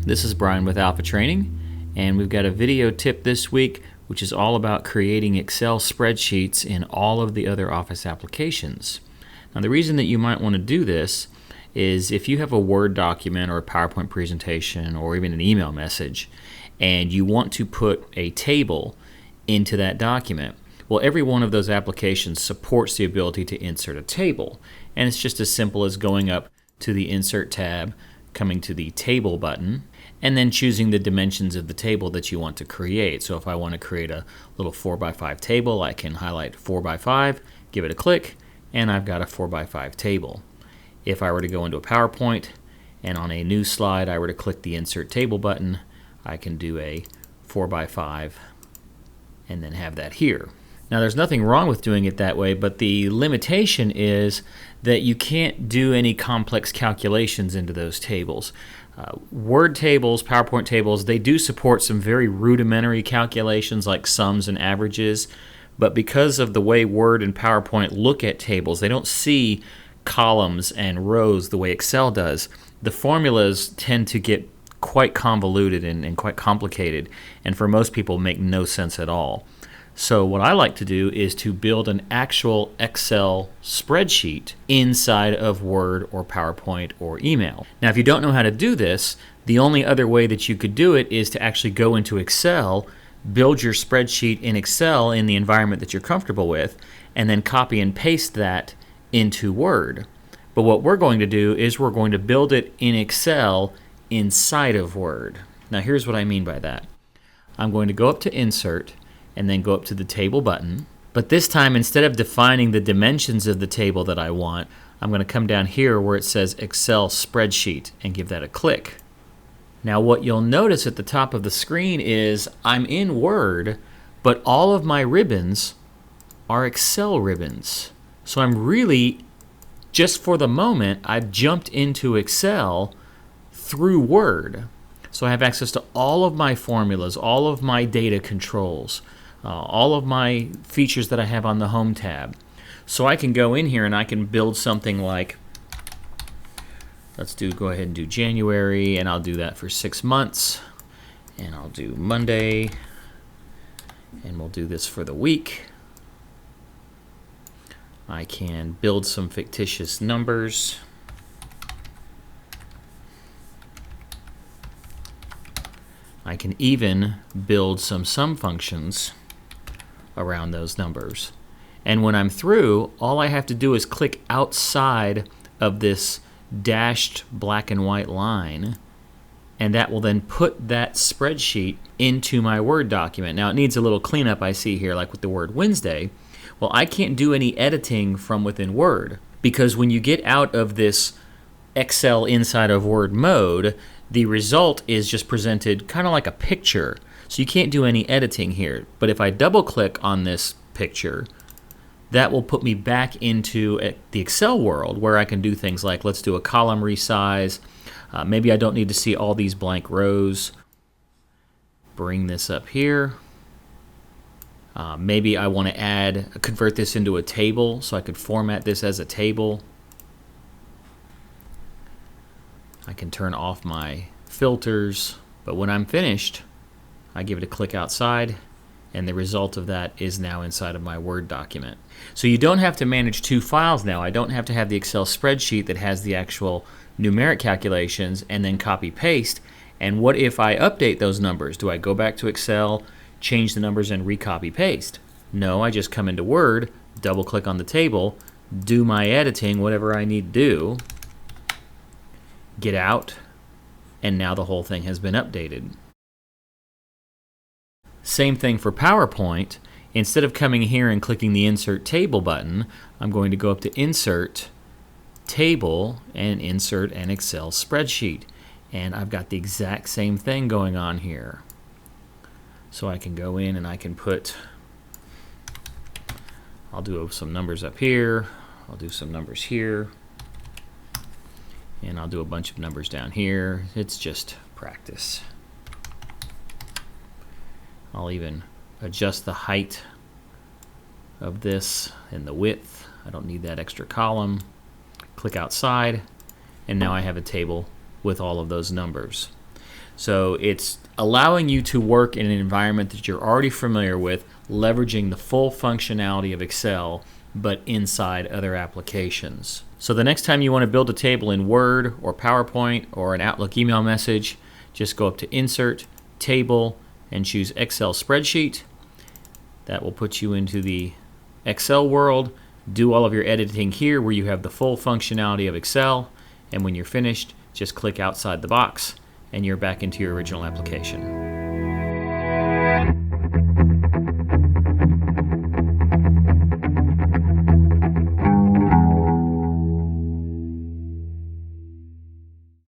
This is Brian with Alpha Training, and we've got a video tip this week which is all about creating Excel spreadsheets in all of the other Office applications. Now, the reason that you might want to do this is if you have a Word document or a PowerPoint presentation or even an email message and you want to put a table into that document. Well, every one of those applications supports the ability to insert a table, and it's just as simple as going up to the Insert tab, coming to the Table button, and then choosing the dimensions of the table that you want to create. So if I want to create a little 4x5 table, I can highlight 4x5, give it a click, and I've got a 4x5 table. If I were to go into a PowerPoint and on a new slide I were to click the Insert Table button, I can do a 4x5 and then have that here. Now, there's nothing wrong with doing it that way, but the limitation is that you can't do any complex calculations into those tables. Word tables, PowerPoint tables, they do support some very rudimentary calculations like sums and averages, but because of the way Word and PowerPoint look at tables, they don't see columns and rows the way Excel does. The formulas tend to get quite convoluted and quite complicated, and for most people make no sense at all. So what I like to do is to build an actual Excel spreadsheet inside of Word or PowerPoint or email. Now, if you don't know how to do this, the only other way that you could do it is to actually go into Excel, build your spreadsheet in Excel in the environment that you're comfortable with, and then copy and paste that into Word. But what we're going to do is we're going to build it in Excel inside of Word. Now, here's what I mean by that. I'm going to go up to Insert and then go up to the Table button. But this time, instead of defining the dimensions of the table that I want, I'm going to come down here where it says Excel Spreadsheet and give that a click. Now, what you'll notice at the top of the screen is I'm in Word, but all of my ribbons are Excel ribbons. So I'm really, just for the moment, I've jumped into Excel through Word. So I have access to all of my formulas, all of my data controls, all of my features that I have on the Home tab. So I can go in here and I can build something like, go ahead and do January, and I'll do that for 6 months. And I'll do Monday, and we'll do this for the week. I can build some fictitious numbers. I can even build some sum functions around those numbers. And when I'm through, all I have to do is click outside of this dashed black and white line, and that will then put that spreadsheet into my Word document. Now, it needs a little cleanup, I see here, like with the word Wednesday. Well, I can't do any editing from within Word, because when you get out of this Excel inside of Word mode, the result is just presented kind of like a picture. So you can't do any editing here. But if I double click on this picture, that will put me back into the Excel world where I can do things like, let's do a column resize. Maybe I don't need to see all these blank rows. Bring this up here. Maybe I want to convert this into a table, so I could format this as a table. I can turn off my filters, but when I'm finished, I give it a click outside, and the result of that is now inside of my Word document. So you don't have to manage two files now. I don't have to have the Excel spreadsheet that has the actual numeric calculations and then copy paste. And what if I update those numbers? Do I go back to Excel, change the numbers, and recopy paste? No, I just come into Word, double click on the table, do my editing, whatever I need to do, get out, and now the whole thing has been updated. Same thing for PowerPoint. Instead of coming here and clicking the Insert Table button, I'm going to go up to Insert Table and insert an Excel spreadsheet. And I've got the exact same thing going on here. So I can go in and I can I'll do some numbers up here, I'll do some numbers here, and I'll do a bunch of numbers down here. It's just practice. I'll even adjust the height of this and the width. I don't need that extra column. Click outside, and now I have a table with all of those numbers. So it's allowing you to work in an environment that you're already familiar with, leveraging the full functionality of Excel, but inside other applications. So the next time you want to build a table in Word or PowerPoint or an Outlook email message, just go up to Insert, Table, and choose Excel Spreadsheet. That will put you into the Excel world. Do all of your editing here where you have the full functionality of Excel, and when you're finished, just click outside the box and you're back into your original application.